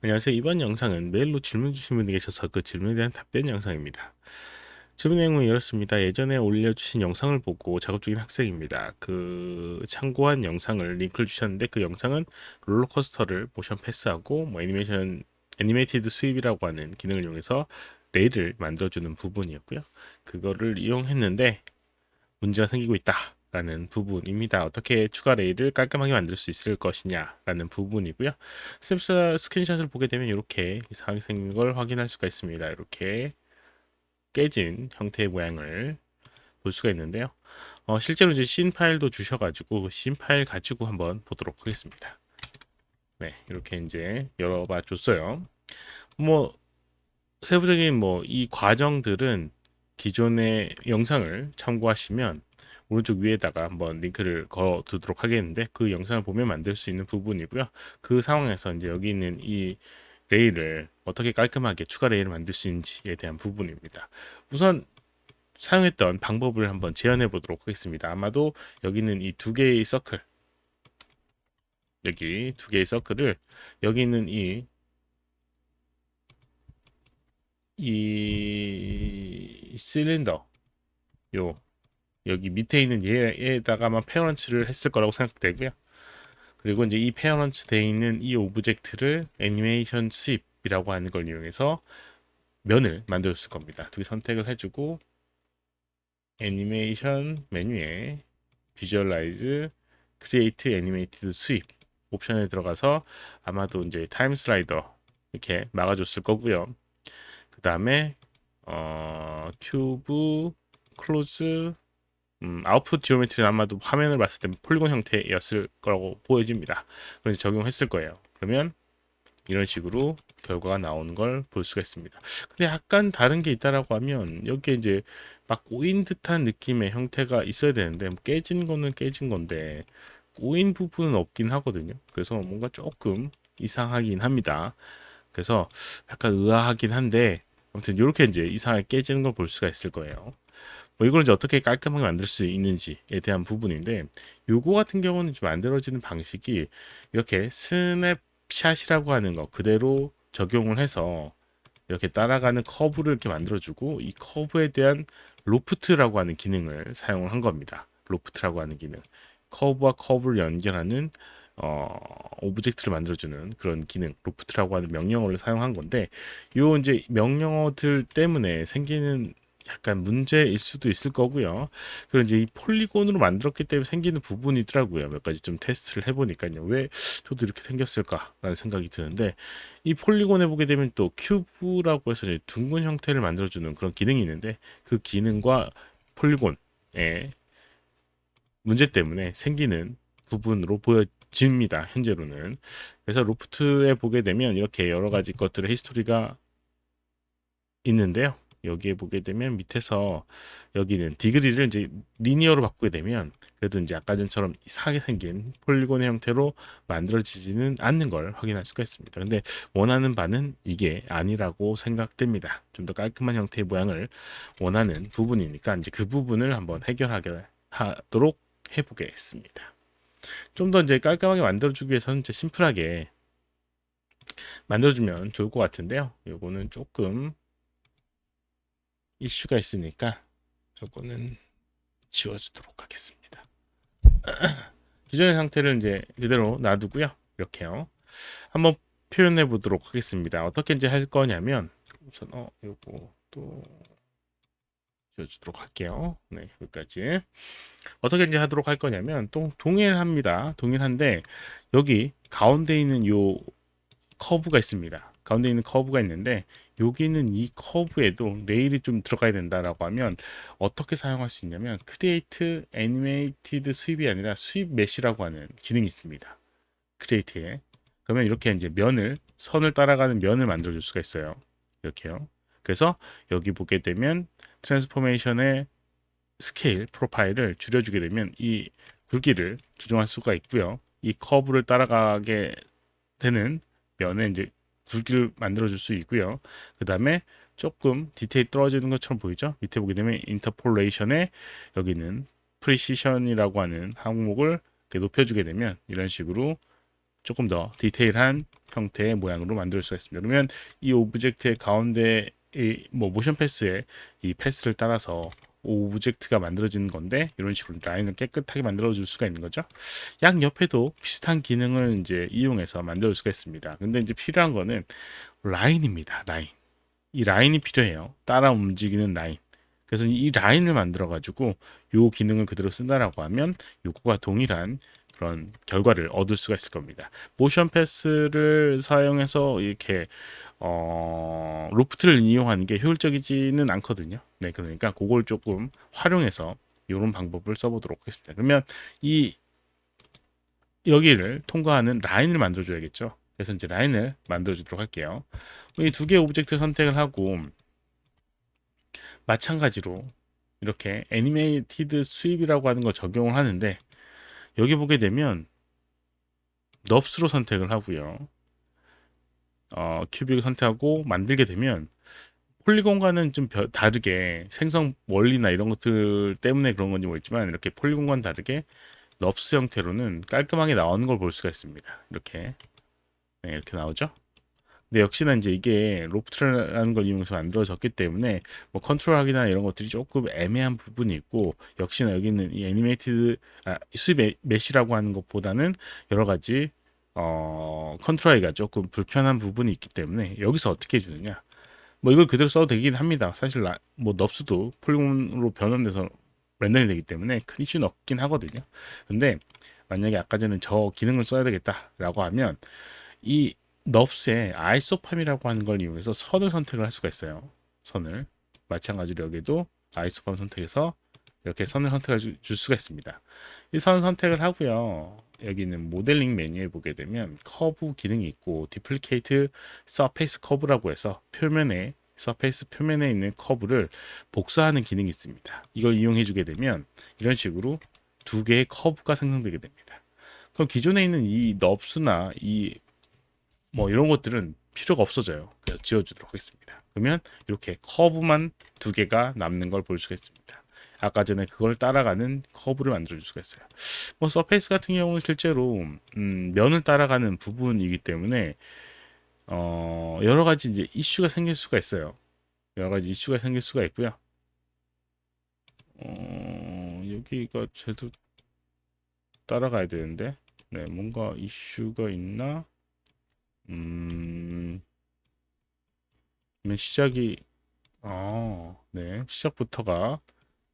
안녕하세요. 이번 영상은 메일로 질문 주신 분이 계셔서 그 질문에 대한 답변 영상입니다. 질문 내용은 이렇습니다. 예전에 올려주신 영상을 보고 작업 중인 학생입니다. 그 참고한 영상을 링크를 주셨는데 그 영상은 롤러코스터를 모션 패스하고 애니메이티드 스윕이라고 하는 기능을 이용해서 레일을 만들어주는 부분이었고요. 그거를 이용했는데 문제가 생기고 있다라는 부분입니다. 어떻게 추가 레일을 깔끔하게 만들 수 있을 것이냐라는 부분이고요. 스크린샷을 보게 되면 이렇게 이상하게 생긴 걸 확인할 수가 있습니다. 이렇게 깨진 형태의 모양을 볼 수가 있는데요. 실제로 이제 씬 파일도 주셔가지고 씬 파일 가지고 한번 보도록 하겠습니다. 네, 이렇게 이제 열어봐 줬어요. 뭐 세부적인 뭐 이 과정들은 기존의 영상을 참고하시면 오른쪽 위에다가 한번 링크를 걸어 두도록 하겠는데 그 영상을 보면 만들 수 있는 부분이고요. 그 상황에서 이제 여기 있는 이 레일을 어떻게 깔끔하게 추가 레일을 만들 수 있는지에 대한 부분입니다. 우선 사용했던 방법을 한번 재현해 보도록 하겠습니다. 아마도 여기 있는 이 두 개의 서클, 여기 두 개의 서클을 여기 있는 이 실린더 요 여기 밑에 있는 얘에다가만 페어런츠를 했을 거라고 생각되고요. 그리고 이제 이 페어런츠 돼 있는 이 오브젝트를 애니메이션 스윕이라고 하는 걸 이용해서 면을 만들었을 겁니다. 두 개 선택을 해주고 애니메이션 메뉴에 비주얼라이즈 크리에이트 애니메이티드 스윕 옵션에 들어가서 아마도 이제 타임 슬라이더 이렇게 막아줬을 거고요. 그 다음에 큐브 클로즈 아웃풋 지오메트리는 아마도 화면을 봤을 때 폴리곤 형태였을 거라고 보여집니다. 그래서 적용했을 거예요. 그러면 이런 식으로 결과가 나오는 걸 볼 수가 있습니다. 근데 약간 다른 게 있다라고 하면 여기에 이제 막 꼬인 듯한 느낌의 형태가 있어야 되는데 뭐 깨진 거는 깨진 건데 꼬인 부분은 없긴 하거든요. 그래서 뭔가 조금 이상하긴 합니다. 그래서 약간 의아하긴 한데 아무튼 이렇게 이제 이상하게 깨지는 걸 볼 수가 있을 거예요. 뭐 이걸 이제 어떻게 깔끔하게 만들 수 있는지에 대한 부분인데 요거 같은 경우는 좀 만들어지는 방식이 이렇게 스냅샷이라고 하는 거 그대로 적용을 해서 이렇게 따라가는 커브를 이렇게 만들어주고 이 커브에 대한 로프트라고 하는 기능을 사용을 한 겁니다. 로프트라고 하는 기능. 커브와 커브를 연결하는 오브젝트를 만들어주는 그런 기능, 로프트라고 하는 명령어를 사용한 건데, 요 이제 명령어들 때문에 생기는 약간 문제일 수도 있을 거고요. 그리고 이제 이 폴리곤으로 만들었기 때문에 생기는 부분이 있더라고요. 몇 가지 좀 테스트를 해보니까요. 왜 저도 이렇게 생겼을까라는 생각이 드는데, 이 폴리곤 해보게 되면 또 큐브라고 해서 이제 둥근 형태를 만들어주는 그런 기능이 있는데, 그 기능과 폴리곤의 문제 때문에 생기는 부분으로 보여집니다. 현재로는. 그래서 로프트에 보게 되면 이렇게 여러 가지 것들의 히스토리가 있는데요. 여기에 보게 되면 밑에서 여기는 디그리를 이제 리니어로 바꾸게 되면 그래도 이제 아까 전처럼 이상하게 생긴 폴리곤의 형태로 만들어지지는 않는 걸 확인할 수가 있습니다. 근데 원하는 바는 이게 아니라고 생각됩니다. 좀 더 깔끔한 형태의 모양을 원하는 부분이니까 이제 그 부분을 한번 해결하게 하도록 해보겠습니다. 좀 더 이제 깔끔하게 만들어주기 위해서는 이제 심플하게 만들어주면 좋을 것 같은데요. 요거는 조금 이슈가 있으니까 요거는 지워주도록 하겠습니다. 기존의 상태를 이제 그대로 놔두고요. 이렇게요. 한번 표현해 보도록 하겠습니다. 어떻게 이제 할 거냐면 우선 요거 또 지워주도록 할게요. 네, 여기까지. 어떻게 이제 하도록 할 거냐면 또 동일합니다. 동일한데 여기 가운데 있는 요 커브가 있습니다. 가운데 있는 커브가 있는데 여기는 이 커브에도 레일이 좀 들어가야 된다라고 하면 어떻게 사용할 수 있냐면 크리에이트 애니메이티드 스윕이 아니라 스윕 메시라고 하는 기능이 있습니다. 크리에이트에 그러면 이렇게 이제 선을 따라가는 면을 만들어 줄 수가 있어요. 이렇게요. 그래서 여기 보게 되면 트랜스포메이션의 스케일 프로파일을 줄여주게 되면 이 굵기를 조정할 수가 있고요. 이 커브를 따라가게 되는 면에 이제 굵기를 만들어 줄 수 있고요. 그 다음에 조금 디테일 떨어지는 것처럼 보이죠? 밑에 보게 되면 인터폴레이션에 여기는 프리시션이라고 하는 항목을 이렇게 높여주게 되면 이런 식으로 조금 더 디테일한 형태의 모양으로 만들 수가 있습니다. 그러면 이 오브젝트의 가운데 뭐 모션 패스의 이 패스를 따라서 오브젝트가 만들어지는 건데 이런 식으로 라인을 깨끗하게 만들어 줄 수가 있는 거죠. 양 옆에도 비슷한 기능을 이제 이용해서 만들 수가 있습니다. 근데 이제 필요한 거는 라인입니다. 라인. 이 라인이 필요해요. 따라 움직이는 라인. 그래서 이 라인을 만들어 가지고 요 기능을 그대로 쓴다라고 하면 요거와 동일한 그런 결과를 얻을 수가 있을 겁니다. 모션 패스를 사용해서 이렇게 로프트를 이용하는 게 효율적이지는 않거든요. 네, 그러니까 그걸 조금 활용해서 이런 방법을 써보도록 하겠습니다. 그러면 이 여기를 통과하는 라인을 만들어 줘야겠죠. 그래서 이제 라인을 만들어 주도록 할게요. 이 두 개의 오브젝트 선택을 하고 마찬가지로 이렇게 애니메이티드 스윕이라고 하는 걸 적용을 하는데 여기 보게 되면 넙스로 선택을 하고요. 큐빅을 선택하고 만들게 되면 폴리곤과는 좀 다르게 생성 원리나 이런 것들 때문에 그런 건지 모르겠지만 이렇게 폴리곤과는 다르게 넙스 형태로는 깔끔하게 나오는 걸 볼 수가 있습니다. 이렇게 네, 이렇게 나오죠. 근데 역시나 이제 이게 로프트라는 걸 이용해서 만들어졌기 때문에 뭐 컨트롤하기나 이런 것들이 조금 애매한 부분이 있고 역시나 여기는 이 애니메이티드 수입 메시라고 하는 것보다는 여러 가지 컨트롤하기가 조금 불편한 부분이 있기 때문에 여기서 어떻게 해주느냐 뭐 이걸 그대로 써도 되긴 합니다. 사실 뭐 넙스도 폴리곤으로 변환돼서 렌더링 되기 때문에 큰 이슈는 없긴 하거든요. 근데 만약에 아까 전에 저 기능을 써야 되겠다라고 하면 이 넙스의 아이소팜이라고 하는 걸 이용해서 선을 선택을 할 수가 있어요. 선을 마찬가지로 여기도 아이소팜 선택해서 이렇게 선을 선택해 줄 수가 있습니다. 이 선 선택을 하고요. 여기는 모델링 메뉴에 보게 되면 커브 기능이 있고 디플리케이트 서페이스 커브라고 해서 표면에 서페이스 표면에 있는 커브를 복사하는 기능이 있습니다. 이걸 이용해 주게 되면 이런 식으로 두 개의 커브가 생성되게 됩니다. 그럼 기존에 있는 이 넙스나 이 뭐 이런 것들은 필요가 없어져요. 그래서 지워주도록 하겠습니다. 그러면 이렇게 커브만 두 개가 남는 걸 볼 수가 있습니다. 아까 전에 그걸 따라가는 커브를 만들어 줄 수가 있어요. 뭐 서페이스 같은 경우는 실제로 면을 따라가는 부분이기 때문에 여러 가지 이제 이슈가 생길 수가 있어요. 여러 가지 이슈가 생길 수가 있고요. 여기가 제대로 따라가야 되는데, 네, 뭔가 이슈가 있나? 시작이 네, 시작부터가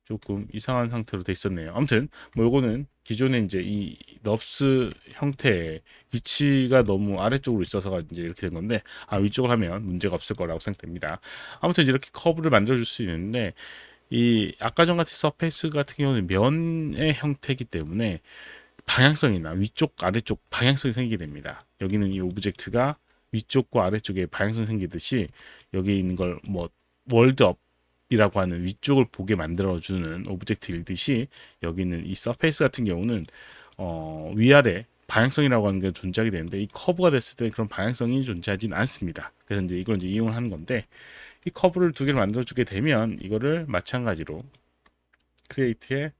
조금 이상한 상태로 돼 있었네요. 아무튼 뭐 요거는 기존에 이제 이 넙스 형태의 위치가 너무 아래쪽으로 있어서가 이제 이렇게 된 건데 위쪽을 하면 문제가 없을 거라고 생각됩니다. 아무튼 이렇게 커브를 만들어 줄 수 있는데 이 아까 전 같은 서페이스 같은 경우는 면의 형태이기 때문에 방향성이나 위쪽 아래쪽 방향성이 생기게 됩니다. 여기는 이 오브젝트가 위쪽과 아래쪽에 방향성이 생기듯이 여기 있는 걸 뭐 월드업이라고 하는 위쪽을 보게 만들어주는 오브젝트이듯이 여기는 이 서페이스 같은 경우는 위아래 방향성이라고 하는 게 존재하게 되는데 이 커브가 됐을 때 그런 방향성이 존재하지는 않습니다. 그래서 이제 이걸 이제 이용을 하는 건데 이 커브를 두 개를 만들어주게 되면 이거를 마찬가지로 크리에이트에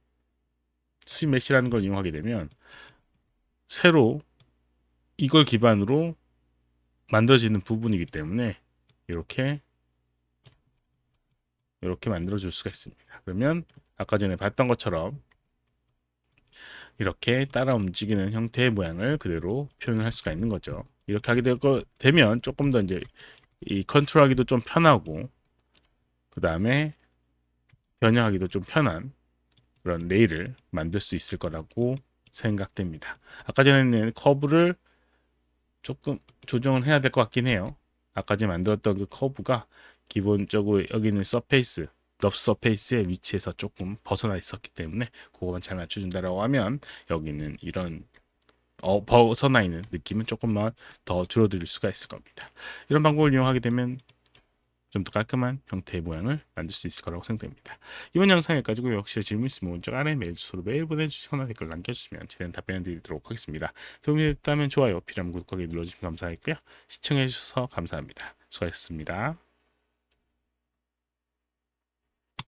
수입 메시라는 걸 이용하게 되면 새로 이걸 기반으로 만들어지는 부분이기 때문에 이렇게 만들어 줄 수가 있습니다. 그러면 아까 전에 봤던 것처럼 이렇게 따라 움직이는 형태의 모양을 그대로 표현을 할 수가 있는 거죠. 이렇게 하게 되면 조금 더 이제 이 컨트롤하기도 좀 편하고 그 다음에 변형하기도 좀 편한 그런 레일을 만들 수 있을 거라고 생각됩니다. 아까 전에는 커브를 조금 조정을 해야 될 것 같긴 해요. 아까 전에 만들었던 그 커브가 기본적으로 여기 있는 서페이스, 넙스 서페이스의 위치에서 조금 벗어나 있었기 때문에 그거만 잘 맞춰준다라고 하면 여기는 이런 벗어나 있는 느낌은 조금만 더 줄어들 수가 있을 겁니다. 이런 방법을 이용하게 되면 좀 더 깔끔한 형태의 모양을 만들 수 있을 거라고 생각됩니다. 이번 영상 여기까지고 혹시 질문 있으면 오른쪽 아래 메일 주소로 메일 보내주시거나 댓글 남겨주시면 최대한 답변 드리도록 하겠습니다. 도움이 됐다면 좋아요, 필요하면 구독하기 눌러주시면 감사하겠고요. 시청해주셔서 감사합니다. 수고하셨습니다.